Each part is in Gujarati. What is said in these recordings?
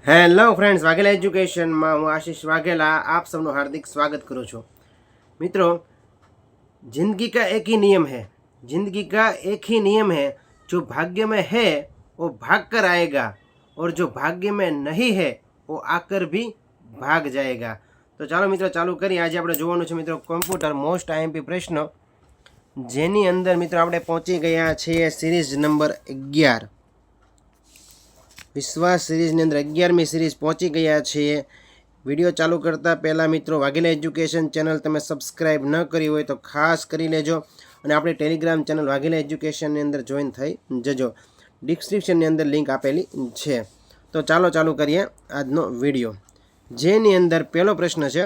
હેલો ફ્રેન્ડ્સ, વાઘેલા એજ્યુકેશનમાં હું આશીષ વાઘેલા આપ सबનું हार्दिक स्वागत करूँ છું। मित्रों, जिंदगी का एक ही नियम है। जिंदगी का एक ही नियम है, जो भाग्य में है वो भाग कर आएगा और जो भाग्य में नहीं है वो आकर भी भाग जाएगा। तो ચાલો મિત્રો ચાલુ કરી। આજે આપણે જોવાનું છે મિત્રો કોમ્પ્યુટર મોસ્ટ આઈએમપી પ્રશ્ન, જેની અંદર મિત્રો આપણે પહોંચી ગયા છીએ સિરીઝ નંબર 11। વિશ્વાસ સિરીઝની અંદર 11મી સિરીઝ પહોંચી ગયા છીએ। વિડીયો ચાલુ કરતાં પહેલાં મિત્રો વાઘેલા એજ્યુકેશન ચેનલ તમે સબસ્ક્રાઈબ ન કરી હોય તો ખાસ કરી લેજો અને આપણી ટેલિગ્રામ ચેનલ વાઘેલા એજ્યુકેશનની અંદર જોઈન થઈ જજો। ડિસ્ક્રિપ્શનની અંદર લિંક આપેલી છે। તો ચાલો ચાલુ કરીએ આજનો વિડીયો, જેની અંદર પહેલો પ્રશ્ન છે,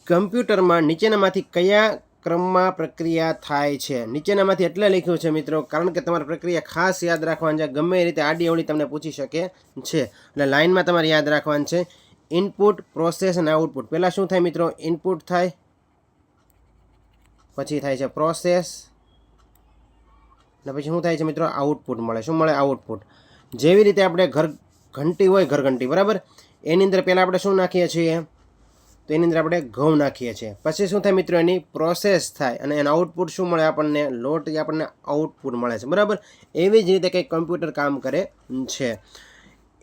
કમ્પ્યુટરમાં નીચેનામાંથી કયા ક્રમમાં પ્રક્રિયા થાય છે? નીચેનામાંથી એટલે લખ્યું છે મિત્રો કારણ કે તમારે પ્રક્રિયા ખાસ યાદ રાખવાની છે, ગમે એ રીતે આડી અવળી તમને પૂછી શકે છે। એટલે લાઇનમાં તમારે યાદ રાખવાનું છે ઇનપુટ, પ્રોસેસ અને આઉટપુટ। પહેલાં શું થાય મિત્રો? ઇનપુટ થાય, પછી થાય છે પ્રોસેસ, અને પછી શું થાય છે મિત્રો? આઉટપુટ મળે। શું મળે? આઉટપુટ। જેવી રીતે આપણે ઘંટી હોય, ઘરઘંટી બરાબર, એની અંદર પહેલાં આપણે શું નાખીએ છીએ? તો એની અંદર આપણે ઘઉં નાખીએ છીએ। પછી શું થાય મિત્રો? એની પ્રોસેસ થાય અને એનું આઉટપુટ શું મળે આપણને? લોટ, આપણને આઉટપુટ મળે છે બરાબર। એવી જ રીતે કંઈક કમ્પ્યુટર કામ કરે છે।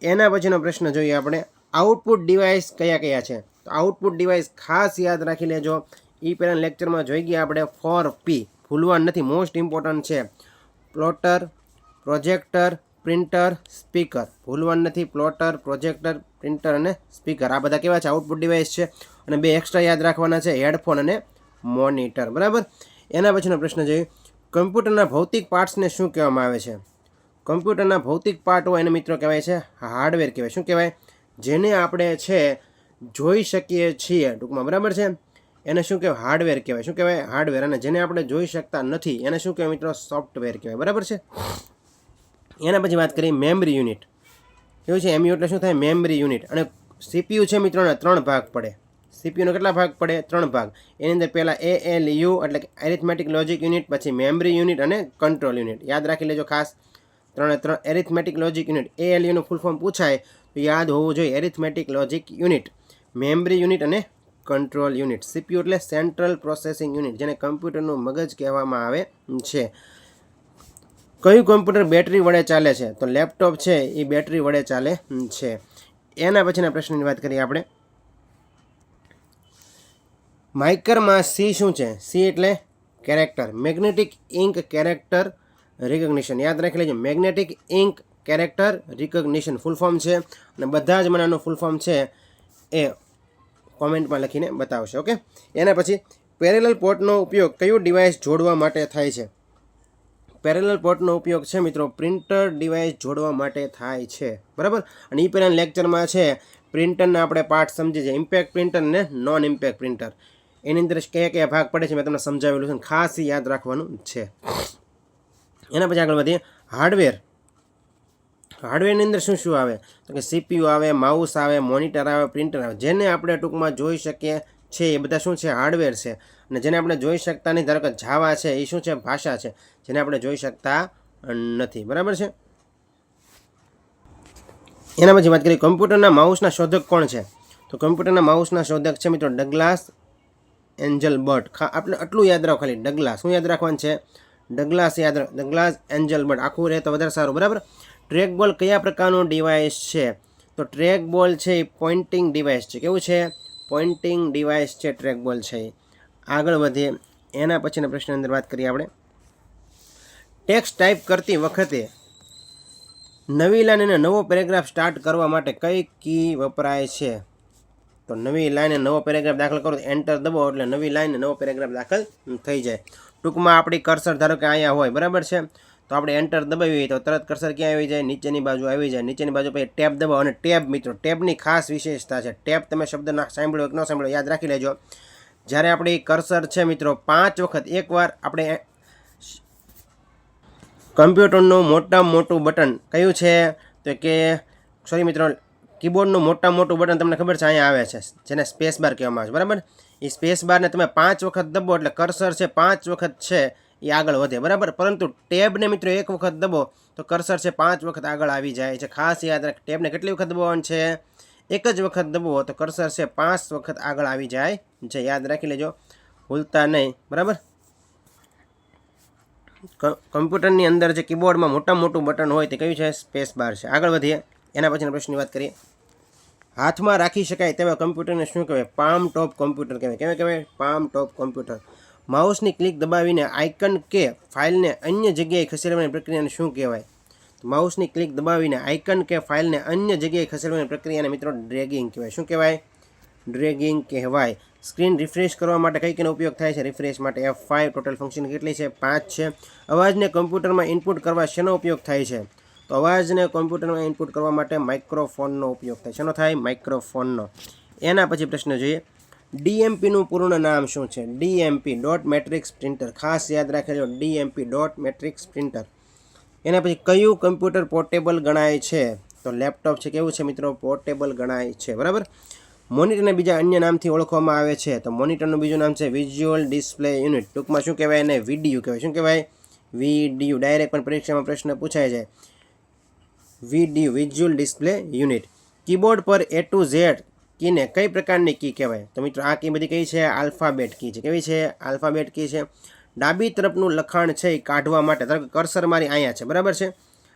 એના પછીનો પ્રશ્ન જોઈએ આપણે, આઉટપુટ ડિવાઇસ કયા કયા છે? તો આઉટપુટ ડિવાઇસ ખાસ યાદ રાખી લેજો। એ પહેલાં લેક્ચરમાં જોઈ ગયા આપણે 4P, ભૂલવાનું નથી, મોસ્ટ ઇમ્પોર્ટન્ટ છે। પ્લોટર, પ્રોજેક્ટર, પ્રિન્ટર, સ્પીકર, ભૂલવાનું નથી। પ્લોટર, પ્રોજેક્ટર, પ્રિન્ટર અને સ્પીકર, આ બધા કેવા છે? આઉટપુટ ડિવાઇસ છે। અને બે એક્સ્ટ્રા યાદ રાખવાના છે, હેડફોન અને મોનિટર બરાબર। એના પછીનો પ્રશ્ન જોઈએ, કમ્પ્યુટરના ભૌતિક પાર્ટ્સને શું કહેવામાં આવે છે? કમ્પ્યુટરના ભૌતિક પાર્ટ હોય એને મિત્રો કહેવાય છે હાર્ડવેર કહેવાય। શું કહેવાય? જેને આપણે છે જોઈ શકીએ છીએ ટૂંકમાં બરાબર છે, એને શું કહેવાય? હાર્ડવેર કહેવાય। શું કહેવાય? હાર્ડવેર। અને જેને આપણે જોઈ શકતા નથી એને શું કહેવાય મિત્રો? સોફ્ટવેર કહેવાય બરાબર છે। એના પછી વાત કરીએ મેમરી યુનિટ, કેવું છે? એમયુ એટલે શું થાય? Memory unit. અને સીપીયુ છે મિત્રોને 3 ભાગ પડે। સીપીયુનો કેટલા ભાગ પડે? 3 ભાગ। એની અંદર પહેલાં ALU એટલે કે એરિથમેટિક લોજિક યુનિટ, પછી મેમરી યુનિટ અને કંટ્રોલ યુનિટ। યાદ રાખી લેજો ખાસ, 3 એરિથમેટિક લોજિક યુનિટ। ALUનું ફૂલ ફોર્મ પૂછાય તો યાદ હોવું જોઈએ, arithmetic logic unit, memory unit અને કંટ્રોલ યુનિટ। સીપીયુ એટલે સેન્ટ્રલ પ્રોસેસિંગ યુનિટ, જેને કમ્પ્યુટરનું મગજ કહેવામાં આવે છે। કયું કમ્પ્યુટર બેટરી વડે ચાલે છે? તો લેપટોપ છે એ બેટરી વડે ચાલે છે। એના પછીના પ્રશ્નની વાત કરીએ આપણે, માઇકરમાં સી શું છે? સી એટલે character, magnetic ink character recognition. યાદ રાખી લેજો, magnetic ink character recognition full form છે, અને બધા જ મને આનું ફૂલ ફોર્મ છે એ કોમેન્ટમાં લખીને બતાવશે, ઓકે। એના પછી પેરેલલ પોર્ટનો ઉપયોગ કયું ડિવાઇસ જોડવા માટે થાય છે? પેરેલલ પોર્ટનો ઉપયોગ છે મિત્રો પ્રિન્ટર ડિવાઇસ જોડવા માટે થાય છે બરાબર। અને એ પહેલાં લેક્ચરમાં છે પ્રિન્ટરના આપણે પાર્ટ સમજી છે, ઇમ્પેક્ટ પ્રિન્ટર ને નોન ઇમ્પેક્ટ પ્રિન્ટર, એની અંદર કયા કયા ભાગ પડે છે મેં તમને સમજાવેલું છે, ખાસ યાદ રાખવાનું છે। એના પછી આગળ વધીએ, હાર્ડવેર। હાર્ડવેરની અંદર શું શું આવે? તો કે સીપીયુ આવે, માઉસ આવે, મોનિટર આવે, પ્રિન્ટર આવે। જેને આપણે ટૂંકમાં જોઈ શકીએ છે એ બધા શું છે? હાર્ડવેર છે। અને જેને આપણે જોઈ શકતા નહીં, ધારો કે જાવા છે, એ શું છે? ભાષા છે, જેને આપણે જોઈ શકતા નથી બરાબર છે। એના પછી વાત કરીએ, કમ્પ્યુટરના માઉસના શોધક કોણ છે? તો કમ્પ્યુટરના માઉસના શોધક છે મિત્રો ડગલાસ એન્જલબર્ટ। આપણે આટલું યાદ રાખો ખાલી, ડગલાસ। શું યાદ રાખવાનું છે? ડગલાસ યાદ રાખ, ડગલાસ એન્જલબર્ટ, આખું રહે તો વધારે સારું બરાબર। ટ્રેક બોલ કયા પ્રકારનું ડિવાઇસ છે? તો ટ્રેક બોલ છે એ પોઇન્ટિંગ ડિવાઇસ છે। કેવું છે? પોઇન્ટિંગ ડિવાઇસ છે ટ્રેક બોલ છે એ। આગળ વધીએ, એના પછીના પ્રશ્નની અંદર વાત કરીએ આપણે, ટેક્સ્ટ ટાઈપ કરતી વખતે નવી લાઈન અને નવો પેરેગ્રાફ સ્ટાર્ટ કરવા માટે કઈ કી વપરાય છે? તો નવી લાઈન અને નવો પેરેગ્રાફ દાખલ કરો, એન્ટર દબાવો એટલે નવી લાઈન અને નવો પેરેગ્રાફ દાખલ થઈ જાય। ટૂંકમાં આપણી કર્સર ધારો કે અહીંયા હોય બરાબર છે, તો આપણે એન્ટર દબાવીએ તો તરત કર્સર ક્યાં આવી જાય? નીચેની બાજુ આવી જાય। નીચેની બાજુ પછી ટેબ દબાવો, અને ટેબ મિત્રો, ટેબની ખાસ વિશેષતા છે, ટેબ તમે શબ્દ ના સાંભળ્યો કે ન સાંભળ્યો યાદ રાખી લેજો। જ્યારે આપણી કર્સર છે મિત્રો 5 વખત, એકવાર આપણે કમ્પ્યુટરનું મોટામાં મોટું બટન કયું છે? તો કે સોરી મિત્રો, કીબોર્ડનું મોટામાં મોટું બટન તમને ખબર છે અહીંયા આવે છે, જેને સ્પેસ બાર કહેવામાં આવે છે બરાબર। એ સ્પેસ બારને તમે 5 વખત દબો એટલે કર્સર છે 5 વખત છે એ આગળ વધે, બરાબર. પરંતુ ટેબને મિત્રો એક વખત દબો તો કર્સર છે 5 વખત આગળ આવી જાય છે. ખાસ યાદ રાખ, ટેબને કેટલી વખત દબાવવાનું છે? એક જ વખત દબો તો કર્સર છે 5 વખત આગળ આવી જાય છે. યાદ રાખી લેજો, ભૂલતા નહીં, બરાબર. કમ્પ્યુટરની અંદર જે કીબોર્ડમાં મોટું બટન હોય તે કયું છે? સ્પેસ બાર છે. આગળ વધીએ, એના પછીના પ્રશ્નની વાત કરીએ. હાથમાં રાખી શકાય તેવા કમ્પ્યુટરને શું કહેવાય? પામ ટોપ કમ્પ્યુટર કહેવાય. કેવા કહેવાય? પામ ટોપ કમ્પ્યુટર. માઉસની ક્લિક દબાવીને આઇકન કે ફાઇલને અન્ય જગ્યાએ ખસેડવાની પ્રક્રિયાને શું કહેવાય? માઉસની ક્લિક દબાવીને આઇકન કે ફાઇલને અન્ય જગ્યાએ ખસેડવાની પ્રક્રિયાને મિત્રો ડ્રેગિંગ કહેવાય. શું કહેવાય? ડ્રેગિંગ કહેવાય. સ્ક્રીન રિફ્રેશ કરવા માટે કઈ કઈનો ઉપયોગ થાય છે? રિફ્રેશ માટે F5. ટોટલ ફંક્શન કેટલી છે? 5 છે. અવાજને કમ્પ્યુટરમાં ઇનપુટ કરવા શેનો ઉપયોગ થાય છે? તો અવાજને કમ્પ્યુટરમાં ઇનપુટ કરવા માટે માઇક્રોફોનનો ઉપયોગ થાય. શેનો થાય? માઇક્રોફોનનો. એના પછી પ્રશ્ન જોઈએ, DMPનું પૂર્ણ નામ શું છે? DMP dot matrix printer. ખાસ યાદ રાખેજો, DMP ડોટ મેટ્રિક્સ પ્રિન્ટર. એના પછી કયું કમ્પ્યુટર પોર્ટેબલ ગણાય છે? તો લેપટોપ છે. કેવું છે મિત્રો? પોર્ટેબલ ગણાય છે, બરાબર. મોનિટરને બીજા અન્ય નામથી ઓળખવામાં આવે છે. તો મોનિટરનું બીજું નામ છે વિઝ્યુઅલ ડિસ્પ્લે યુનિટ. ટૂંકમાં શું કહેવાય એને? VDU કહેવાય. શું કહેવાય? VDU. ડાયરેક્ટ પણ પરીક્ષામાં પ્રશ્ન પૂછાય છે. VDU visual display unit. Keyboard પર A to Z કીને કઈ પ્રકારની કી કહેવાય? તો મિત્રો આ કી બધી કઈ છે? આલ્ફાબેટ કી છે. કેવી છે? આલ્ફાબેટ કી છે. ડાબી તરફનું લખાણ છે એ કાઢવા માટે, ધારો કે કર્સર મારી અહીંયા છે, બરાબર છે.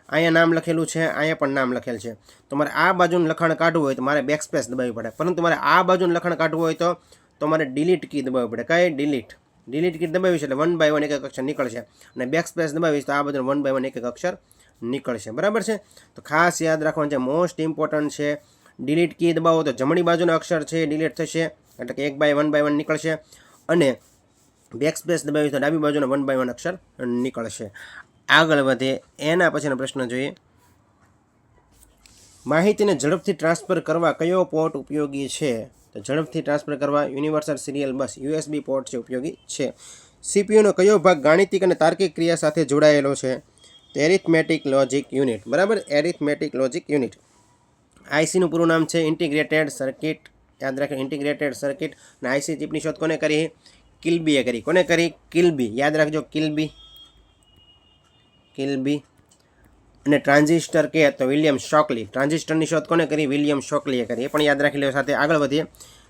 અહીંયા નામ લખેલું છે, અહીંયા પણ નામ લખેલ છે. તો મારે આ બાજુનું લખાણ કાઢવું હોય તો મારે બેકસ્પેસ દબાવવી પડે. પરંતુ મારે આ બાજુનું લખાણ કાઢવું હોય તો મારે ડિલીટ કી દબાવવી પડે. કઈ? ડિલીટ કી દબાવીશ એટલે 1 by 1 એક અક્ષર નીકળશે. અને બેકસ્પેસ દબાવીશ તો આ બાજુ 1 by 1 એક અક્ષર નીકળશે, બરાબર છે. તો ખાસ યાદ રાખવાનું છે, મોસ્ટ ઇમ્પોર્ટન્ટ છે. ડિલીટ કી દબાવો તો જમણી બાજુના અક્ષર છે ડિલીટ થશે, એટલે કે 1 by 1 નીકળશે. અને બેકસ્પેસ દબાવીશ તો ડાબી બાજુના 1 by 1 અક્ષર નીકળશે. આગળ વધે, એના પછીનો પ્રશ્ન જોઈએ, માહિતીને ઝડપથી ટ્રાન્સફર કરવા કયો પોર્ટ ઉપયોગી છે? તો ઝડપથી ટ્રાન્સફર કરવા યુનિવર્સલ સિરિયલ બસ USB પોર્ટ છે ઉપયોગી છે. CPUનો કયો ભાગ ગાણિતિક અને તાર્કિક ક્રિયા સાથે જોડાયેલો છે? તો એરિથમેટિક લોજિક યુનિટ, બરાબર. Arithmetic logic unit. ICનું પૂરું નામ છે ઇન્ટિગ્રેટેડ સર્કિટ. યાદ રાખો, ઇન્ટિગ્રેટેડ સર્કિટ. અને IC ચિપની શોધ કોને કરી? કિલ્બીએ કરી. કોને કરી? કિલ્બી. યાદ રાખજો, કિલ્બી. અને ટ્રાન્ઝિસ્ટર કે તો વિલિયમ શોકલી. ટ્રાન્ઝિસ્ટરની શોધ કોને કરી? વિલિયમ શોકલીએ કરી. એ પણ યાદ રાખી લો. સાથે આગળ વધીએ,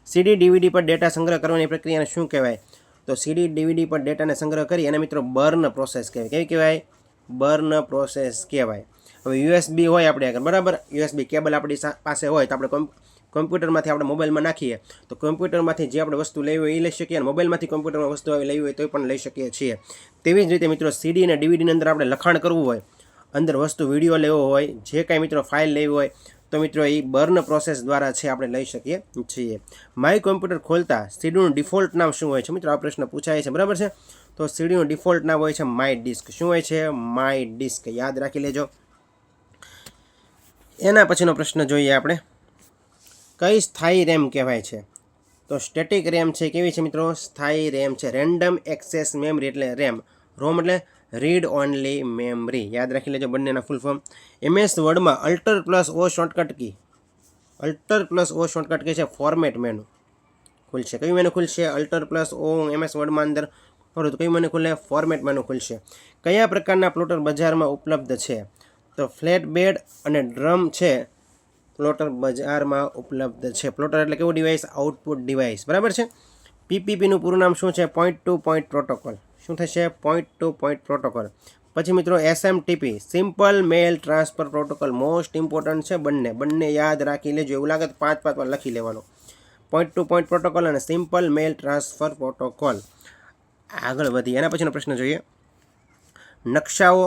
CD DVD પર ડેટા સંગ્રહ કરવાની પ્રક્રિયાને શું કહેવાય? તો CD DVD પર ડેટાને સંગ્રહ કરી અને મિત્રો બર્ન પ્રોસેસ કહેવાય. કેવી કહેવાય? બર્ન પ્રોસેસ કહેવાય. હવે USB હોય આપણે આગળ, બરાબર. USB કેબલ આપણી પાસે હોય તો આપણે કમ્પ્યુટરમાંથી આપણે મોબાઈલમાં નાખીએ તો કમ્પ્યુટરમાંથી જે આપણે વસ્તુ લેવી હોય એ લઈ શકીએ, અને મોબાઈલમાંથી કમ્પ્યુટરમાં વસ્તુ લેવી હોય તો પણ લઈ શકીએ છીએ. તેવી જ રીતે મિત્રો CD અને DVDની અંદર આપણે લખાણ કરવું હોય, અંદર વસ્તુ વિડીયો લેવો હોય, જે કાંઈ મિત્રો ફાઇલ લેવી હોય તો મિત્રો એ બર્ન પ્રોસેસ દ્વારા છે આપણે લઈ શકીએ છીએ. માય કોમ્પ્યુટર ખોલતા CDનું ડિફોલ્ટ નામ શું હોય છે? મિત્રો આ પ્રશ્ન પૂછાય છે, બરાબર છે. તો CDનું ડિફોલ્ટ નામ હોય છે માય ડિસ્ક. શું હોય છે? My disk. યાદ રાખી લેજો. એના પછીનો પ્રશ્ન જોઈએ આપણે, કઈ સ્થાયી રેમ કહેવાય છે? તો સ્ટેટિક રેમ છે. કેવી છે મિત્રો? સ્થાયી રેમ છે. રેન્ડમ એક્સેસ મેમરી એટલે રેમ. રોમ એટલે રીડ ઓનલી મેમરી. યાદ રાખી લેજો બંનેના ફૂલ ફોર્મ. MS વર્ડમાં Alt+O shortcut key. Alt+O shortcut key છે ફોર્મેટ મેનુ ખુલશે. કયું મેનુ ખુલશે? Alt+O. MS વર્ડમાં અંદર તો કયું મેનુ ખુલે? ફોર્મેટ મેનુ ખુલશે. કયા પ્રકારના પ્લોટર બજારમાં ઉપલબ્ધ છે? તો ફ્લેટ બેડ અને ડ્રમ છે પ્લોટર બજારમાં ઉપલબ્ધ છે. પ્લોટર એટલે કેવું ડિવાઇસ? આઉટપુટ ડિવાઇસ, બરાબર છે. PPPનું પૂરું નામ શું છે? Point to point protocol. શું થશે? Point to point protocol. પછી મિત્રો SMTP simple mail transfer protocol. Most important છે બંને યાદ રાખી લેજો. એવું લાગે તો 5 વાર લખી લેવાનું. પોઈન્ટ ટુ પોઈન્ટ પ્રોટોકોલ અને સિમ્પલ મેલ ટ્રાન્સફર પ્રોટોકોલ. આગળ વધી, એના પછીનો પ્રશ્ન જોઈએ, નકશાઓ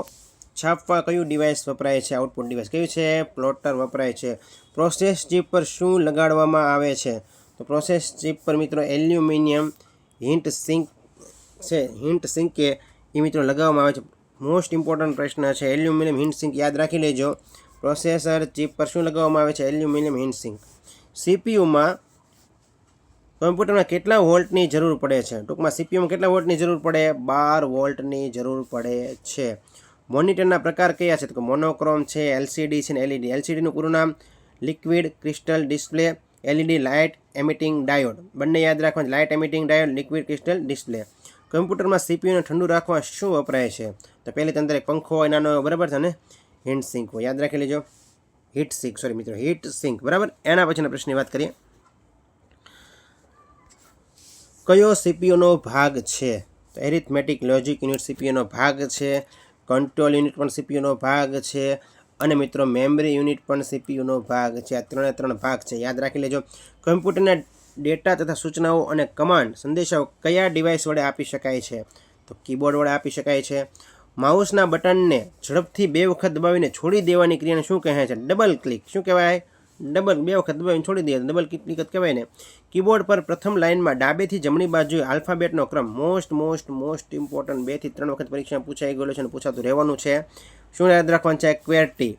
છાપવા કયું ડિવાઇસ વપરાય છે? Output device. કયું છે? પ્લોટર વપરાય છે. પ્રોસેસ ચિપ પર શું લગાડવામાં આવે છે? તો પ્રોસેસ ચિપ પર મિત્રો એલ્યુમિનિયમ હીટ સિંક છે. હીટ સિંક એ મિત્રો લગાવવામાં આવે છે. મોસ્ટ ઇમ્પોર્ટન્ટ પ્રશ્ન છે. એલ્યુમિનિયમ હીટ સિંક યાદ રાખી લેજો. પ્રોસેસર ચિપ પર શું લગાવવામાં આવે છે? Aluminium heat sink. CPUમાં કમ્પ્યુટરમાં કેટલા વોલ્ટની જરૂર પડે છે? ટૂંકમાં CPUમાં કેટલા વોલ્ટની જરૂર પડે? 12 વોલ્ટની જરૂર પડે છે. મોનિટરના પ્રકાર કયા છે? તો મોનોક્રોમ છે, LCD છે ને LED. LCDનું પૂરું નામ liquid crystal display. LED light emitting diode. બંને યાદ રાખવાનું. Light emitting diode, liquid crystal display. કમ્પ્યુટરમાં સીપીયુને ઠંડુ રાખવા શું વપરાય છે? તો પહેલી અંદર એક પંખો હોય નાનો, બરાબર છે, અને હીટ સિંક હોય, યાદ રાખી લેજો. હીટ સિંક, સોરી મિત્રો, હીટ સિંક, બરાબર. એના પછીના પ્રશ્નની વાત કરીએ. કયો સીપીયુનો ભાગ છે? તો એરિથમેટિક લોજિક યુનિટ સીપીયુનો ભાગ છે, કંટ્રોલ યુનિટ પણ સીપીયુનો ભાગ છે, અને મિત્રો મેમરી યુનિટ પણ સીપીયુનો ભાગ છે. આ 3 ભાગ છે, યાદ રાખી લેજો. કમ્પ્યુટરના ડેટા તથા સૂચનાઓ અને કમાન્ડ સંદેશાઓ કયા ડિવાઇસ વડે આપી શકાય છે? તો કીબોર્ડ વડે આપી શકાય છે. માઉસના બટનને ઝડપથી 2 વખત દબાવીને છોડી દેવાની ક્રિયાને શું કહે છે? Double click. શું કહેવાય? 2 વખત દબાવીને છોડી દે, ડબલ ક્લિક જ કહેવાય ને. કીબોર્ડ પર પ્રથમ લાઇનમાં ડાબેથી જમણી બાજુએ આલ્ફાબેટનો ક્રમ મોસ્ટ ઇમ્પોર્ટન્ટ 2 થી 3 વખત પરીક્ષામાં પૂછાઈ ગયેલો છે અને પૂછાતું રહેવાનું છે. શું યાદ રાખવાનું છે? QWERTY.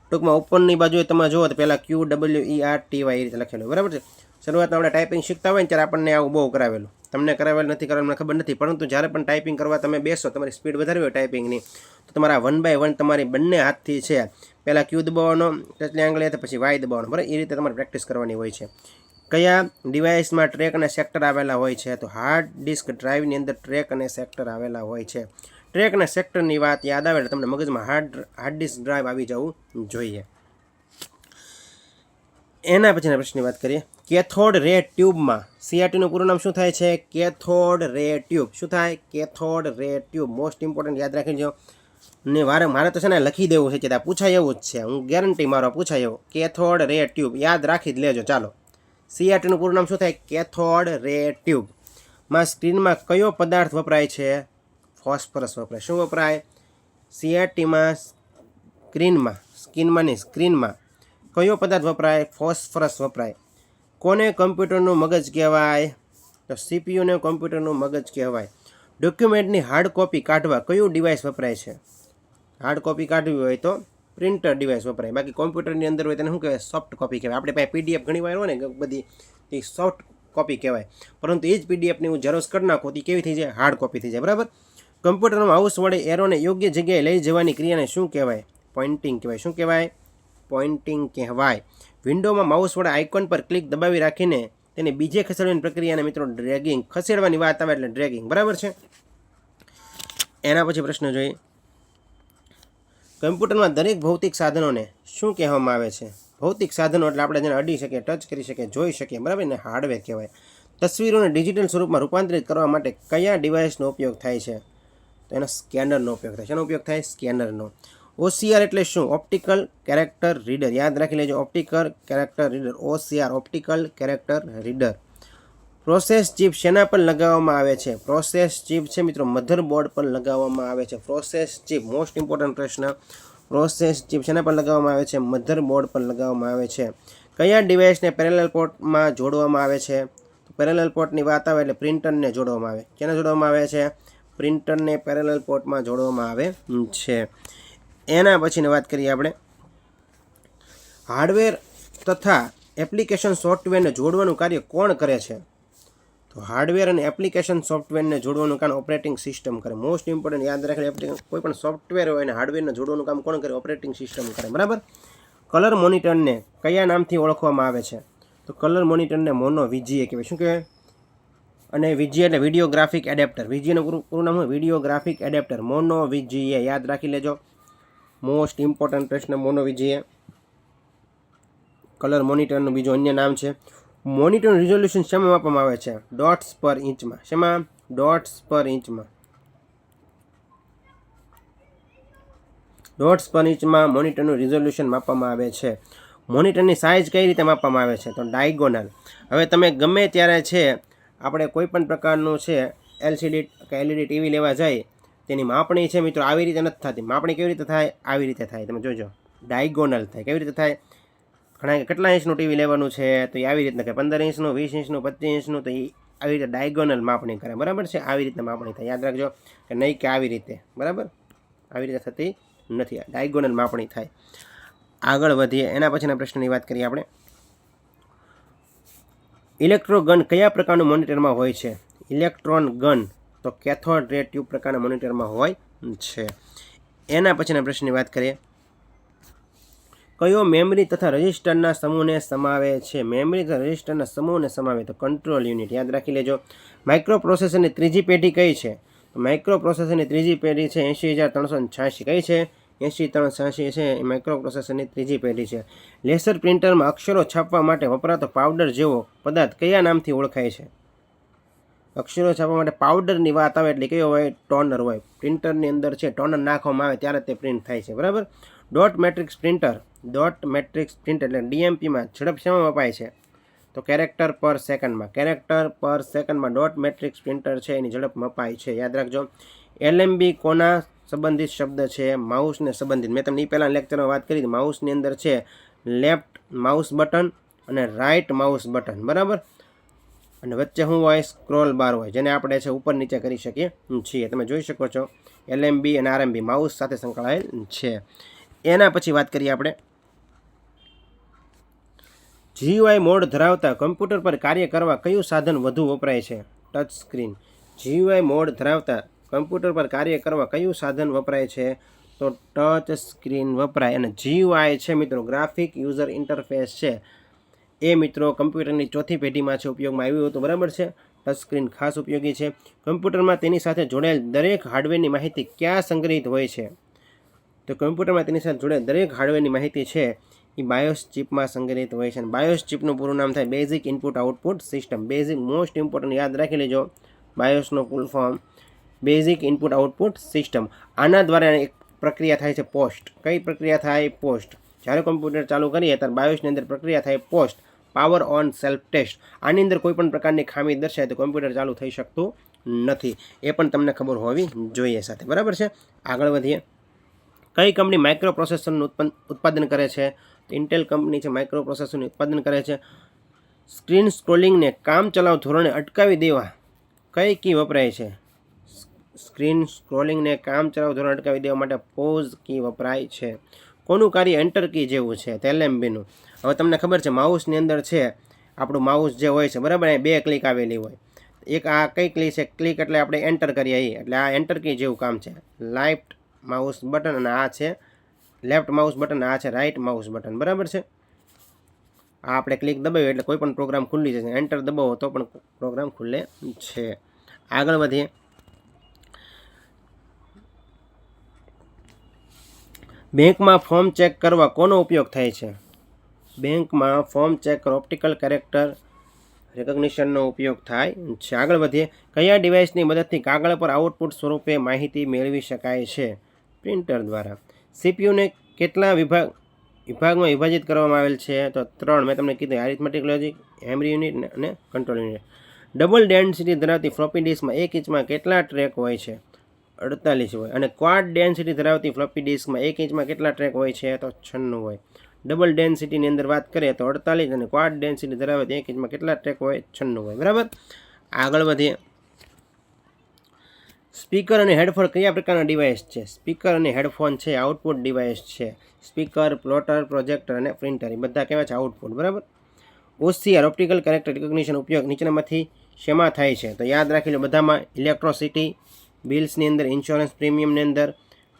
ટૂંકમાં ઉપરની બાજુએ તમે જુઓ તો પહેલાં QWERTY એ રીતે લખેલું, બરાબર છે. શરૂઆતમાં આપણે ટાઈપિંગ શીખતા હોય ને ત્યારે આપણને આવું બહુ કરાવેલું. તમને કરાવેલું નથી કરાવેલું મને ખબર નથી, પરંતુ જ્યારે પણ ટાઈપિંગ કરવા તમે બેસો, તમારી સ્પીડ વધારવી હોય ટાઈપિંગની, તો તમારા 1 by 1 તમારી બંને હાથથી છે પહેલાં Q દબાવવાનો, ટચલી આંગળીએ, પછી Y દબાવવાનો, બરાબર. એ રીતે તમારે પ્રેક્ટિસ કરવાની હોય છે. કયા ડિવાઇસમાં ટ્રેક અને સેક્ટર આવેલા હોય છે? તો હાર્ડ ડિસ્ક ડ્રાઈવની અંદર ટ્રેક અને સેક્ટર આવેલા હોય છે. ટ્રેક અને સેક્ટરની વાત યાદ આવે એટલે તમને મગજમાં હાર્ડ ડિસ્ક ડ્રાઈવ આવી જવું જોઈએ. એના પછીના પ્રશ્નની વાત કરીએ. કેથોડ રે ટ્યુબમાં CRTનું પૂરું નામ શું થાય છે? કેથોડ રે ટ્યુબ. શું થાય? કેથોડ રે ટ્યુબ. મોસ્ટ ઇમ્પોર્ટન્ટ, યાદ રાખી લેજો. ને મારે તો છે ને લખી દેવું છે કે ત્યાં પૂછાય એવું જ છે, હું ગેરંટી મારો પૂછાય એવું. કેથોડ રે ટ્યુબ યાદ રાખી જ લેજો. ચાલો, CRTનું પૂરું નામ શું થાય? કેથોડ રે ટ્યુબ. માં સ્ક્રીનમાં કયો પદાર્થ વપરાય છે? ફોસ્ફરસ વપરાય. શું વપરાય? CRTમાં સ્ક્રીનમાં કયો પદાર્થ વપરાય? ફોસ્ફરસ વપરાય. કોને કમ્પ્યુટરનું મગજ કહેવાય? તો CPUને કમ્પ્યુટરનું મગજ કહેવાય. ડોક્યુમેન્ટની હાર્ડ કોપી કાઢવા કયું ડિવાઇસ વપરાય છે? હાર્ડ કોપી કાઢવી હોય તો પ્રિન્ટર ડિવાઇસ વપરાય. બાકી કોમ્પ્યુટરની અંદર હોય તેને શું કહેવાય? સોફ્ટ કોપી કહેવાય. આપણે પાસે PDF ઘણી વાર હોય ને બધી, એ સોફ્ટ કોપી કહેવાય. પરંતુ એ જ PDFની હું ઝેરોક્ષ કરી નાખું તો કેવી થઈ જાય? હાર્ડ કોપી થઈ જાય, બરાબર. કમ્પ્યુટરમાં માઉસ વડે એરોને યોગ્ય જગ્યાએ લઈ જવાની ક્રિયાને શું કહેવાય? પોઇન્ટિંગ કહેવાય. શું કહેવાય? પોઇન્ટિંગ કહેવાય. વિન્ડોમાં માઉસ વડે આઇકોન પર ક્લિક દબાવી રાખીને તેને બીજે ખસેડવાની પ્રક્રિયાને મિત્રો ડ્રેગિંગ. ખસેડવાની વાત આવે એટલે ડ્રેગિંગ, બરાબર છે. એના પછી પ્રશ્ન જોઈએ. કમ્પ્યુટરમાં દરેક ભૌતિક સાધનોને શું કહેવામાં આવે છે? ભૌતિક સાધનો એટલે આપણે જેને અડી શકીએ, ટચ કરી શકીએ, જોઈ શકીએ, બરાબર ને, હાર્ડવેર કહેવાય. તસવીરોને ડિજિટલ સ્વરૂપમાં રૂપાંતરિત કરવા માટે કયા ડિવાઇસનો ઉપયોગ થાય છે? તો એનો સ્કેનરનો ઉપયોગ થાય. શેનો ઉપયોગ થાય? સ્કેનરનો. OCR એટલે શું? Optical character reader. યાદ રાખી લેજો, optical character reader. OCR, optical character reader. Process chip શેના પર લગાવવામાં આવે છે? પ્રોસેસ ચિપ છે મિત્રો મધરબોર્ડ પર લગાવવામાં આવે છે. પ્રોસેસ ચિપ, મોસ્ટ ઇમ્પોર્ટન્ટ પ્રશ્ન. પ્રોસેસ ચિપ શેના પર લગાવવામાં આવે છે? મધરબોર્ડ પર લગાવવામાં આવે છે. કયા ડિવાઇસને પેરેલલ પોર્ટમાં જોડવામાં આવે છે? પેરેલલ પોર્ટની વાત આવે એટલે પ્રિન્ટરને જોડવામાં આવે. કેને જોડવામાં આવે છે? પ્રિન્ટરને પેરેલલ પોર્ટમાં જોડવામાં આવે છે. એના પછીની વાત કરીએ આપણે. હાર્ડવેર તથા એપ્લિકેશન સોફ્ટવેરને જોડવાનું કાર્ય કોણ કરે છે? તો હાર્ડવેર અને એપ્લિકેશન સોફ્ટવેરને જોડવાનું કામ ઓપરેટિંગ સિસ્ટમ કરે. મોસ્ટ ઇમ્પોર્ટન્ટ, યાદ રાખે. કોઈ પણ સોફ્ટવેર હોય અને હાર્ડવેરને જોડવાનું કામ કોણ કરે? ઓપરેટિંગ સિસ્ટમ કરે, બરાબર. કલર મોનિટરને કયા નામથી ઓળખવામાં આવે છે? તો કલર મોનિટરને મોનો VGA કહેવાય. શું કહેવાય? અને VGA એટલે વિડીયો ગ્રાફિક એડેપ્ટર. VGAનું પૂરું નામ હોય video graphic adapter. Mono VGA યાદ રાખી લેજો. મોસ્ટ ઇમ્પોર્ટન્ટ પ્રશ્ન, મોનો VGA. કલર મોનિટરનું બીજું અન્ય નામ છે. મોનિટરનું રિઝોલ્યુશન શેમાં માપવામાં આવે છે? ડોટ્સ પર ઇંચમાં. શેમાં? ડોટ્સ પર ઇંચમાં. ડોટ્સ પર ઇંચમાં મોનિટરનું રિઝોલ્યુશન માપવામાં આવે છે. મોનિટરની સાઇઝ કઈ રીતે માપવામાં આવે છે? તો ડાયગોનલ. હવે તમે ગમે ત્યારે છે આપણે કોઈ પણ પ્રકારનું છે LCD કે LED TV લેવા જાય, તેની માપણી છે મિત્રો આવી રીતે નથી થતી. માપણી કેવી રીતે થાય? આવી રીતે થાય. તમે જોજો, ડાયગોનલ થાય. કેવી રીતે થાય? ઘણા કેટલા ઇંચનું TV લેવાનું છે તો એ આવી રીતના કે 15 ઇંચનું, 20 ઇંચનું, 25 ઇંચનું, તો એ આવી રીતે ડાયગોનલ માપણી કરે, બરાબર છે. આવી રીતે માપણી થાય. યાદ રાખજો કે નહીં કે આવી રીતે, બરાબર. આવી રીતે થતી નથી, ડાયગોનલ માપણી થાય. આગળ વધીએ. એના પછીના પ્રશ્નની વાત કરીએ આપણે. ઇલેક્ટ્રો ગન કયા પ્રકારનું મોનિટરમાં હોય છે? ઇલેક્ટ્રોન ગન તો કેથોડ રે ટ્યુબ પ્રકારના મોનિટરમાં હોય છે. એના પછીના પ્રશ્નની વાત કરીએ. કયો મેમરી તથા રજિસ્ટરના સમૂહને સમાવે છે? મેમરી તથા રજિસ્ટરના સમૂહને સમાવે તો કંટ્રોલ યુનિટ. યાદ રાખી લેજો. માઇક્રો પ્રોસેસરની ત્રીજી પેઢી કઈ છે? માઇક્રો પ્રોસેસરની ત્રીજી પેઢી છે 80,386 કઈ છે 80,386 છે એ માઇક્રો પ્રોસેસરની ત્રીજી પેઢી છે. લેસર પ્રિન્ટરમાં અક્ષરો છાપવા માટે વપરાતો પાવડર જેવો પદાર્થ કયા નામથી ઓળખાય છે? અક્ષરો છાપવા માટે પાવડરની વાત આવે એટલે કયો હોય? ટોનર હોય. પ્રિન્ટરની અંદર છે ટોનર નાખવામાં આવે ત્યારે તે પ્રિન્ટ થાય છે, બરાબર. ડોટ મેટ્રિક્સ પ્રિન્ટર એટલે ડીએમપીમાં ઝડપ શેમાં વપાય છે? તો કેરેક્ટર પર સેકન્ડમાં. કેરેક્ટર પર સેકન્ડમાં ડોટ મેટ્રિક્સ પ્રિન્ટર છે એની ઝડપ મપાય છે, યાદ રાખજો. એલએમબી કોના સંબંધિત શબ્દ છે? માઉસને સંબંધિત. મેં તમને એ પહેલાં લેક્ચરમાં વાત કરી હતી. માઉસની અંદર છે લેફ્ટ માઉસ બટન અને રાઇટ માઉસ બટન, બરાબર. અને વચ્ચે શું હોય? સ્ક્રોલ બાર હોય, જેને આપણે છે ઉપર નીચે કરી શકીએ છીએ. તમે જોઈ શકો છો એલએમબી અને આરએમબી માઉસ સાથે સંકળાયેલ છે. એના પછી વાત કરીએ આપણે જીયુઆઈ મોડ ધરાવતા કમ્પ્યુટર પર કાર્ય કરવા કયું સાધન વધુ વપરાય છે? Touch screen. જીયુઆઈ મોડ ધરાવતા કમ્પ્યુટર પર કાર્ય કરવા કયું સાધન વપરાય છે? તો ટચ સ્ક્રીન વપરાય. અને જીયુઆઈ છે મિત્રો ગ્રાફિક યુઝર ઇન્ટરફેસ છે એ મિત્રો કમ્પ્યુટરની ચોથી પેઢીમાં છે ઉપયોગમાં આવ્યું હતું, બરાબર છે. ટચ સ્ક્રીન ખાસ ઉપયોગી છે. કમ્પ્યુટરમાં તેની સાથે જોડાયેલ દરેક હાર્ડવેરની માહિતી ક્યાં સંગ્રહિત હોય છે? તો કમ્પ્યુટરમાં તેની સાથે જોડાયેલ દરેક હાર્ડવેરની માહિતી છે એ બાયોસ ચિપમાં સંગ્રહિત હોય છે. અને બાયોસ ચિપનું પૂરું નામ થાય basic input output system. Basic most important યાદ રાખી લેજો, બાયોસનો full form basic input output system. આના દ્વારા એક પ્રક્રિયા થાય છે પોસ્ટ. કઈ પ્રક્રિયા થાય? પોસ્ટ. જ્યારે કમ્પ્યુટર ચાલુ કરીએ ત્યારે બાયોસની અંદર પ્રક્રિયા થાય POST, power on self test. આની અંદર કોઈ પણ પ્રકારની ખામી દર્શાય તો કમ્પ્યુટર ચાલુ થઈ શકતું નથી, એ પણ તમને ખબર હોવી જોઈએ સાથે, બરાબર છે. આગળ વધીએ. કઈ કંપની માઇક્રો પ્રોસેસરનું ઉત્પાદન કરે છે? ઇન્ટેલ કંપની છે માઇક્રો પ્રોસેસરનું ઉત્પાદન કરે છે. સ્ક્રીન સ્ક્રોલિંગને કામ ચલાવ ધોરણે અટકાવી દેવા કઈ કી વપરાય છે? સ્ક્રીન સ્ક્રોલિંગને કામ ચલાવ ધોરણે અટકાવી દેવા માટે પોઝ કી વપરાય છે. કોનું કાર્ય એન્ટર કી જેવું છે? એલએમબીનું. હવે તમને ખબર છે માઉસની અંદર છે આપણું માઉસ જે હોય છે, બરાબર, બે ક્લિક આવેલી હોય. એક આ કઈ ક્લિક છે? ક્લિક એટલે આપણે એન્ટર કરીએ એટલે આ એન્ટર કી જેવું કામ છે. લેફ્ટ માઉસ બટન અને આ છે લેફ્ટ માઉસ બટન, આ છે રાઇટ માઉસ બટન, બરાબર છે. આ આપણે ક્લિક દબાવીએ એટલે કોઈ પણ પ્રોગ્રામ ખુલ્લી જશે. એન્ટર દબાવો તો પણ પ્રોગ્રામ ખુલ્લે છે. આગળ વધીએ. બેંકમાં ફોર્મ ચેક કરવા કોનો ઉપયોગ થાય છે? બેંકમાં ફોર્મ ચેક કરવા ઓપ્ટિકલ કેરેક્ટર રેકગ્નિશનનો ઉપયોગ થાય છે. આગળ વધીએ. કયા ડિવાઇસની મદદથી કાગળ પર આઉટપુટ સ્વરૂપે માહિતી મેળવી શકાય છે? પ્રિન્ટર દ્વારા. સીપીયુને કેટલા વિભાગમાં વિભાજિત કરવામાં આવેલ છે? તો 3. મેં તમને કીધું એરિથમેટિક લોજિક, મેમરી યુનિટ અને કંટ્રોલ યુનિટ. ડબલ ડેન્સિટી ધરાવતી ફ્લોપી ડિસ્કમાં 1 ઇંચમાં કેટલા ટ્રેક હોય છે? 48 હોય. અને ક્વાડ ડેન્સિટી ધરાવતી ફ્લોપી ડિસ્કમાં 1 ઇંચમાં કેટલા ટ્રેક હોય છે? તો 96 હોય. ડબલ ડેન્સિટીની અંદર વાત કરીએ તો 48 અને ક્વાડ ડેન્સિટી ધરાવતી 1 ઇંચમાં કેટલા ટ્રેક હોય? 96 હોય, બરાબર. આગળ વધીએ. સ્પીકર અને હેડફોન કયા પ્રકારના ડિવાઇસ છે? સ્પીકર અને હેડફોન છે આઉટપુટ ડિવાઇસ છે. સ્પીકર, પ્લોટર, પ્રોજેક્ટર અને પ્રિન્ટર એ બધા કેવા છે? આઉટપુટ, બરાબર. ઓસીઆર ઓપ્ટિકલ કેરેક્ટર રિકોગ્નિશન ઉપયોગ નીચેનામાંથી શેમાં થાય છે? તો યાદ રાખી લો બધામાં. ઇલેક્ટ્રિસિટી બિલ્સની અંદર, ઇન્સ્યોરન્સ પ્રીમિયમની અંદર,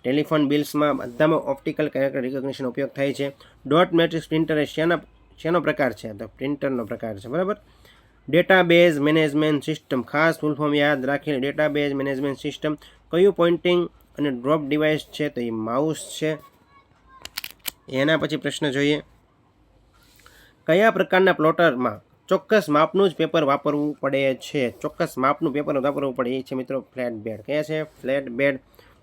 ટેલિફોન બિલ્સમાં બધામાં ઓપ્ટિકલ કેરેક્ટર રિકોગ્નિશન ઉપયોગ થાય છે. ડોટ મેટ્રિક્સ પ્રિન્ટર એ શેનો પ્રકાર છે? તો પ્રિન્ટરનો પ્રકાર છે, બરાબર. ડેટાબેઝ મેનેજમેન્ટ સિસ્ટમ ખાસ ફૂલ ફોર્મ યાદ રાખીને. ડેટાબેઝ મેનેજમેન્ટ સિસ્ટમ કયું પોઇન્ટિંગ અને ડ્રોપ ડિવાઇસ છે? તો એ માઉસ છે. એના પછી પ્રશ્ન જોઈએ. કયા પ્રકારના પ્લોટરમાં ચોક્કસ માપનું જ પેપર વાપરવું પડે છે? ચોક્કસ માપનું પેપર વાપરવું પડે એ છે મિત્રો ફ્લેટ બેડ. કયા છે? ફ્લેટ બેડ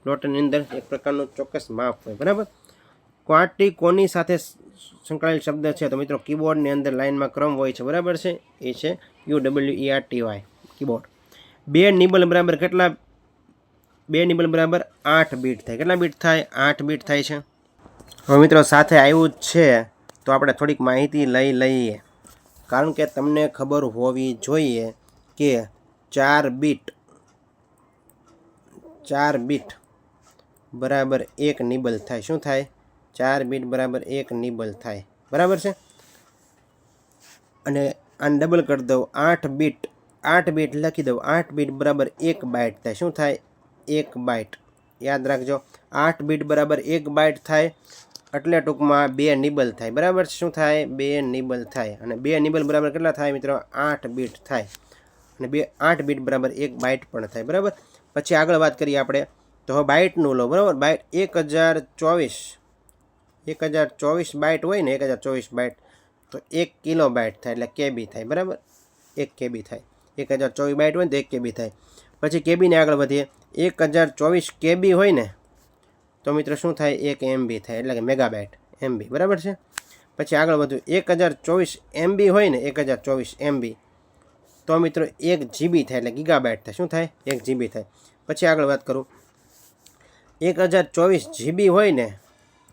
પ્લોટરની અંદર એક પ્રકારનું ચોક્કસ માપ હોય, બરાબર. ક્વાર્ટી કોની સાથે સંકળાયેલ શબ્દ છે? તો મિત્રો કીબોર્ડની અંદર લાઇનમાં ક્રમ હોય છે, બરાબર છે. એ છે QWERTY કીબોર્ડ. 2 નિબલ બરાબર કેટલા? 2 નિબલ બરાબર 8 બીટ થાય. કેટલા બીટ થાય? 8 બીટ થાય છે. હવે મિત્રો સાથે આવ્યું જ છે તો આપણે થોડીક માહિતી લઈ લઈએ, કારણ કે તમને ખબર હોવી જોઈએ કે 4 બીટ બરાબર 1 નિબલ થાય. શું થાય? 4 બીટ બરાબર 1 નિબલ થાય, બરાબર છે. અને આને ડબલ કરી દઉં, 8 બીટ લખી દઉં. 8 બીટ બરાબર 1 બાઇટ થાય. શું થાય? 1 બાઇટ. યાદ રાખજો 8 બીટ બરાબર 1 બાઇટ થાય એટલે ટૂંકમાં 2 નિબલ થાય, બરાબર. શું થાય? 2 નિબલ થાય. અને 2 નિબલ બરાબર કેટલા થાય મિત્રો? 8 બીટ થાય. અને 8 બીટ બરાબર 1 બાઇટ પણ થાય, બરાબર. પછી આગળ વાત કરીએ આપણે તો હવે બાઇટનું લો, બરાબર. બાઇટ 1024 બાઇટ હોય ને, 1024 બાઇટ તો 1 કિલો બાઇટ થાય, એટલે કેબી થાય, બરાબર. 1 કેબી થાય. 1024 બાઇટ હોય ને તો 1 કેબી થાય. પછી કેબીને આગળ વધીએ, 1024 કેબી હોય ને તો મિત્રો શું થાય, 1 MB થાય, એટલે કે મેગાબાઇટ MB, બરાબર છે. પછી આગળ વધુ 1024 MB હોય ને, 1024 MB તો મિત્રો 1 GB થાય, એટલે ગીગાબાઇટ થાય. શું થાય, 1 GB થાય. પછી આગળ વાત કરું, 1024 GB હોય ને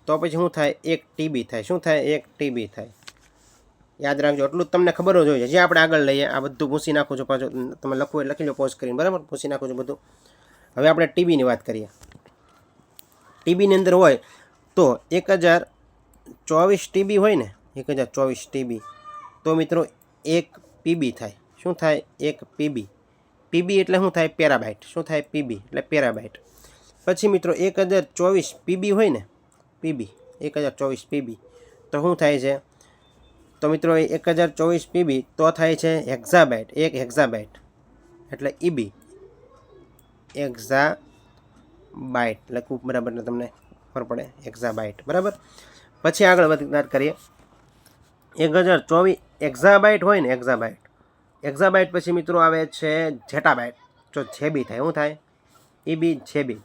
તો પછી શું થાય, 1 TB થાય. શું થાય, 1 TB થાય. યાદ રાખજો, એટલું જ તમને ખબર જ હોય છે. જે આપણે આગળ લઈએ આ બધું પૂછી નાખું છું, પાછું તમે લખી લો પોઝ કરીને, બરાબર. પૂછી નાખું છું બધું. હવે આપણે ટીબીની વાત કરીએ. ટીબીની અંદર હોય તો 1024 TB હોય ને, 1024 TB તો મિત્રો 1 PB થાય. શું થાય, 1 PB. PB એટલે શું થાય, પેરાબાઇટ. શું થાય, PB એટલે પેરાબાઇટ. પછી મિત્રો 1024 PB હોય ને, PB 1024 PB તો શું થાય છે, તો મિત્રો 1024 PB તો થાય છે હેક્ઝાબાઇટ. 1 હેક્ઝાબાઇટ એટલે EB, હેક્ઝાબાઇટ લખવું, બરાબર, ને તમને ખબર પડે, હેક્ઝાબાઇટ, બરાબર. પછી આગળ વાત કરીએ, 1024 એક્ઝાબાઇટ હોય ને, એક્ઝાબાઇટ પછી મિત્રો આવે છે જેટાબાઇટ. જો જેબી થાય, શું થાય, EB જેબી,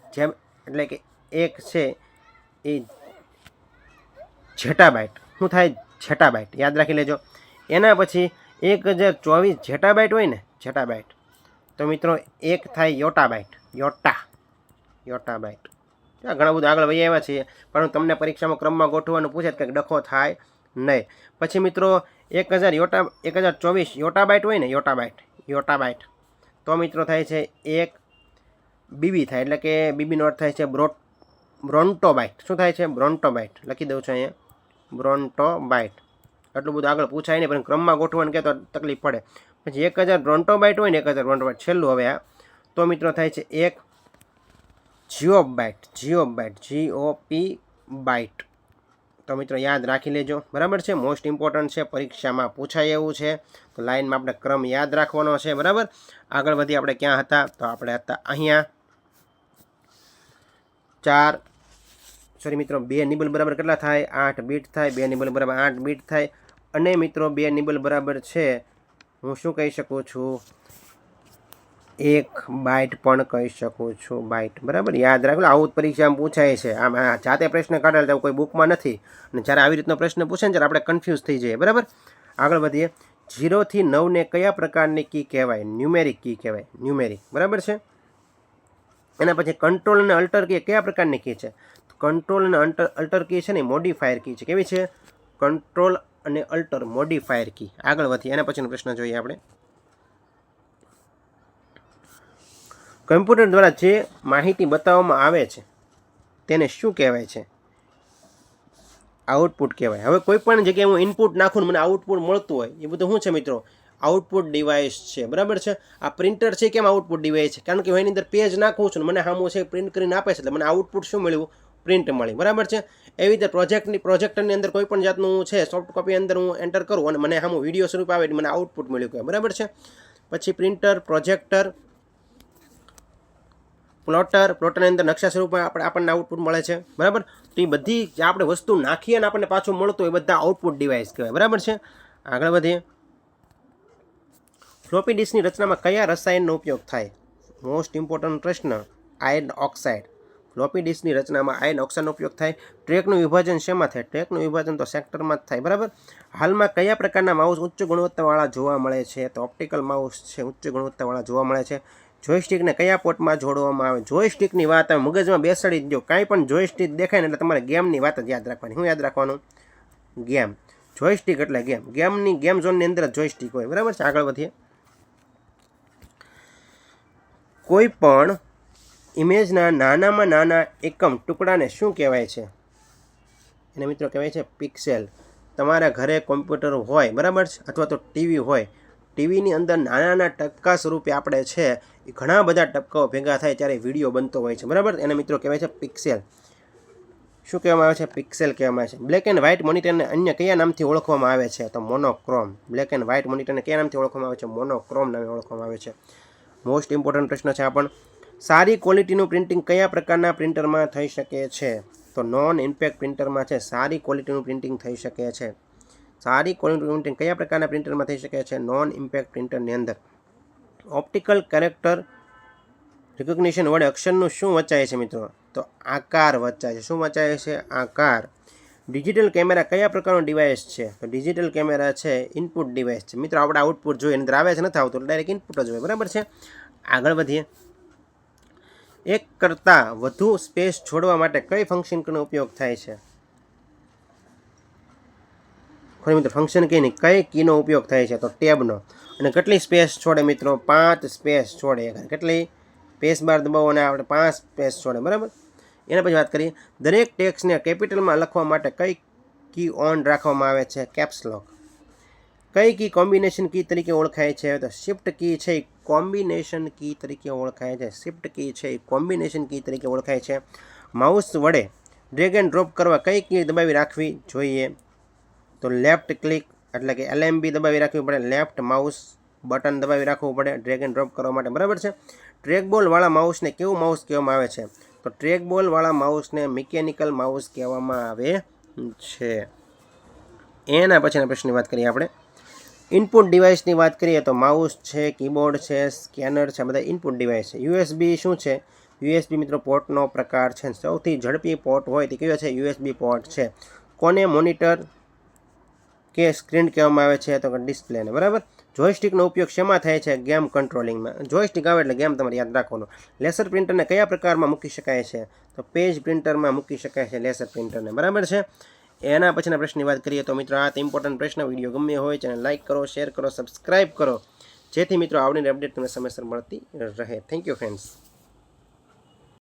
એટલે કે એક છે એ જેટાબાઇટ. શું થાય, જેટાબાઇટ, યાદ રાખી લેજો. એના પછી 1024 જેટાબાઇટ હોય ને, જેટાબાઇટ તો મિત્રો 1 થાય યોટાબાઇટ. યોટાબાઇટ. ઘણા બધા આગળ વહી આવ્યા છીએ, પણ તમને પરીક્ષામાં ક્રમમાં ગોઠવવાનું પૂછે કંઈક ડખો થાય નહીં. પછી મિત્રો 1024 યોટાબાઇટ હોય ને, યોટાબાઇટ તો મિત્રો થાય છે 1 BB થાય, એટલે કે બીબીનો અર્થ થાય છે બ્રોન્ટોબાઇટ. શું થાય છે, બ્રોન્ટોબાઇટ. લખી દઉં છું અહીંયા, બ્રોન્ટોબાઇટ. એટલું બધું આગળ પૂછાય નહીં, પણ ક્રમમાં ગોઠવવાનું કહે તો તકલીફ પડે. પછી 1000 બ્રોન્ટોબાઇટ હોય ને, 1000 બ્રોન્ટોબાઇટ છેલ્લું હવે આ તો મિત્રો થાય છે 1 જીઓબાઇટ. GOP byte. તો મિત્રો યાદ રાખી લેજો, બરાબર છે. મોસ્ટ ઇમ્પોર્ટન્ટ છે, પરીક્ષામાં પૂછાય એવું છે. તો લાઇનમાં આપણે ક્રમ યાદ રાખવાનો છે, બરાબર. આગળ વધી આપણે ક્યાં હતા, તો આપણે હતા અહીંયા 2 નિબલ બરાબર કેટલા થાય, 8 બીટ થાય. 2 નિબલ બરાબર 8 બીટ થાય. અને મિત્રો 2 નિબલ બરાબર છે, હું શું કહી શકું છું, 1 બાઇટ પણ કહી શકું છું, બાઇટ, બરાબર. યાદ રાખો, આવું જ પરીક્ષામાં પૂછાય છે. આમ જાતે પ્રશ્ન કાઢેલા કોઈ બુકમાં નથી. અને જ્યારે આવી રીતનો પ્રશ્ન પૂછે ને ત્યારે આપણે કન્ફ્યુઝ થઈ જઈએ, બરાબર. આગળ વધીએ, 0 થી 9 ને કયા પ્રકારની કી કહેવાય, ન્યુમેરિક કી કહેવાય, ન્યુમેરિક, બરાબર છે. એના પછી કંટ્રોલ અને અલ્ટર કી કયા પ્રકારની કી છે, કંટ્રોલ અને અલ્ટર કી છે ને મોડિફાયર કી છે. કેવી છે, કંટ્રોલ અને અલ્ટર મોડિફાયર કી. આગળ વધીએ, એના પછીનો પ્રશ્ન જોઈએ આપણે. કમ્પ્યુટર દ્વારા જે માહિતી બતાવવામાં આવે છે તેને શું કહેવાય છે, આઉટપુટ કહેવાય. હવે કોઈ પણ જગ્યાએ હું ઇનપુટ નાખું ને મને આઉટપુટ મળતું હોય, એ બધું શું છે મિત્રો, આઉટપુટ ડિવાઇસ છે, બરાબર છે. આ પ્રિન્ટર છે, કેમ આઉટપુટ ડિવાઇસ છે, કારણ કે હું એની અંદર પેજ નાખું છું ને મને સામું છે પ્રિન્ટ કરીને આપે છે, એટલે મને આઉટપુટ શું મળ્યું, પ્રિન્ટ મળી, બરાબર છે. એવી રીતે પ્રોજેક્ટરની અંદર કોઈ પણ જાતનું છે સોફ્ટ કોપી અંદર હું એન્ટર કરું અને મને સામું વિડીયો સ્વરૂપ આવે મને આઉટપુટ મળ્યું કહેવાય, બરાબર છે. પછી પ્રિન્ટર, પ્રોજેક્ટર, પ્લોટરની અંદર નકશા સ્વરૂપમાં આપણને આઉટપુટ મળે છે, બરાબર. તો એ બધી જે આપણે વસ્તુ નાખીએ અને આપણને પાછું મળતું એ બધા આઉટપુટ ડિવાઇસ કહેવાય, બરાબર છે. આગળ વધીએ, ફ્લોપી ડિસ્કની રચનામાં કયા રસાયણનો ઉપયોગ થાય, મોસ્ટ ઇમ્પોર્ટન્ટ પ્રશ્ન, આયર્ન ઓક્સાઇડ. ફ્લોપી ડિસ્કની રચનામાં આયર્ન ઓક્સાઇડનો ઉપયોગ થાય. ટ્રેકનું વિભાજન શેમાં થાય, ટ્રેકનું વિભાજન તો સેક્ટરમાં જ થાય, બરાબર. હાલમાં કયા પ્રકારના માઉસ ઉચ્ચ ગુણવત્તાવાળા જોવા મળે છે, તો ઓપ્ટિકલ માઉસ છે, ઉચ્ચ ગુણવત્તાવાળા જોવા મળે છે. જોયસ્ટિકને કયા પોર્ટમાં જોડવામાં આવે, જોયસ્ટિકની વાત તમે મગજમાં બેસાડી દો, કાંઈ પણ જોયસ્ટિક દેખાય ને એટલે તમારે ગેમની વાત જ યાદ રાખવાની. શું યાદ રાખવાનું, ગેમ. જોયસ્ટિક એટલે ગેમની ગેમ ઝોનની અંદર જ જોયસ્ટિક હોય, બરાબર છે. આગળ વધીએ, કોઈ પણ ઇમેજના નાનામાં નાના એકમ ટુકડાને શું કહેવાય છે, એને મિત્રો કહેવાય છે પિક્સેલ. તમારા ઘરે કોમ્પ્યુટર હોય, બરાબર છે, અથવા તો ટીવી હોય, ટીવીની અંદર નાના નાના ટપકા સ્વરૂપે આપણે છે એ ઘણા બધા ટપકાઓ ભેગા થાય ત્યારે વિડીયો બનતો હોય છે, બરાબર. એને મિત્રો કહેવાય છે પિક્સેલ. શું કહેવામાં આવે છે, પિક્સેલ કહેવામાં આવે છે. બ્લેક એન્ડ વ્હાઇટ મોનિટરને અન્ય કયા નામથી ઓળખવામાં આવે છે, તો મોનોક્રોમ. બ્લેક એન્ડ વ્હાઇટ મોનિટરને કયા નામથી ઓળખવામાં આવે છે, મોનોક્રોમ નામે ઓળખવામાં આવે છે. મોસ્ટ ઇમ્પોર્ટન્ટ પ્રશ્ન છે આ પણ. સારી ક્વોલિટીનું પ્રિન્ટિંગ કયા પ્રકારના પ્રિન્ટરમાં થઈ શકે છે? તો નોન ઇમ્પેક્ટ પ્રિન્ટરમાં છે સારી ક્વોલિટીનું પ્રિન્ટિંગ થઈ શકે છે. સારી ક્વોલિટીનું પ્રિન્ટિંગ કયા પ્રકારના પ્રિન્ટરમાં થઈ શકે છે? નોન ઇમ્પેક્ટ પ્રિન્ટરની અંદર. ઓપ્ટિકલ કેરેક્ટર રિકોગ્નિશન વડે અક્ષરનું શું વંચાય છે મિત્રો? તો આકાર વંચાય છે. શું વંચાય છે? આકાર. ડિજિટલ કેમેરા કયા પ્રકારનો ડિવાઇસ છે? તો ડિજિટલ કેમેરા છે ઇનપુટ ડિવાઇસ છે. મિત્રો આપણે આઉટપુટ જોઈએ અંદર આવે છે નથી આવતું ડાયરેક્ટ ઇનપુટ જ હોય, બરાબર છે. આગળ વધીએ. એક કરતાં વધુ સ્પેસ છોડવા માટે કઈ ફંક્શનનો ઉપયોગ થાય છે? ખરી મિત્રો ફંક્શન કીની કઈ કીનો ઉપયોગ થાય છે? તો ટેબનો. અને કેટલી સ્પેસ છોડે મિત્રો? 5 સ્પેસ છોડે. કેટલી? સ્પેસ બાર દબાવો અને આપણે 5 સ્પેસ છોડે, બરાબર. એના પછી વાત કરીએ. દરેક ટેક્સ્ટને કેપિટલમાં લખવા માટે કઈ કી ઓન રાખવામાં આવે છે? કેપ્સ લોક. કઈ કી કોમ્બિનેશન કી તરીકે ઓળખાય છે? તો શિફ્ટ કી છે એ કોમ્બિનેશન કી તરીકે ઓળખાય છે. શિફ્ટ કી છે એ કોમ્બિનેશન કી તરીકે ઓળખાય છે. માઉસ વડે ડ્રેગ એન્ડ ડ્રોપ કરવા કઈ કી દબાવી રાખવી જોઈએ? તો લેફ્ટ ક્લિક એટલે કે LMB દબાવી રાખવી પડે. લેફ્ટ માઉસ બટન દબાવી રાખવું પડે ડ્રેગ એન્ડ ડ્રોપ કરવા માટે, બરાબર છે. ટ્રેકબોલવાળા માઉસને કેવું માઉસ કહેવામાં આવે છે? તો ટ્રેકબોલવાળા માઉસને મિકેનિકલ માઉસ કહેવામાં આવે છે. એના પછીના પ્રશ્નની વાત કરીએ આપણે. ઇનપુટ ડિવાઇસની વાત કરીએ તો માઉસ છે, કીબોર્ડ છે, સ્કેનર છે, બધા ઇનપુટ ડિવાઇસ છે. USB શું છે? USB મિત્રો પોર્ટનો પ્રકાર છે. સૌથી ઝડપી પોર્ટ હોય તે કયો છે? USB પોર્ટ છે. કોને મોનિટર કે સ્ક્રીન કહેવામાં આવે છે? તો ડિસ્પ્લેને, બરાબર. જોયસ્ટિકનો ઉપયોગ શેમાં થાય છે? ગેમ કંટ્રોલિંગમાં. જોયસ્ટિક આવે એટલે ગેમ તમારે યાદ રાખવાનું. લેસર પ્રિન્ટરને કયા પ્રકારમાં મૂકી શકાય છે? તો પેજ પ્રિન્ટરમાં મૂકી શકાય છે લેસર પ્રિન્ટરને, બરાબર છે. એના પછીના પ્રશ્નની વાત કરીએ તો મિત્રો આ ઇમ્પોર્ટન્ટ પ્રશ્ન. વિડીયો ગમ્યો હોય ચેનલ લાઇક કરો, શેર કરો, સબસ્ક્રાઇબ કરો, જેથી મિત્રો આવનારી અપડેટ તમને સમયસર મળતી રહે. Thank you friends.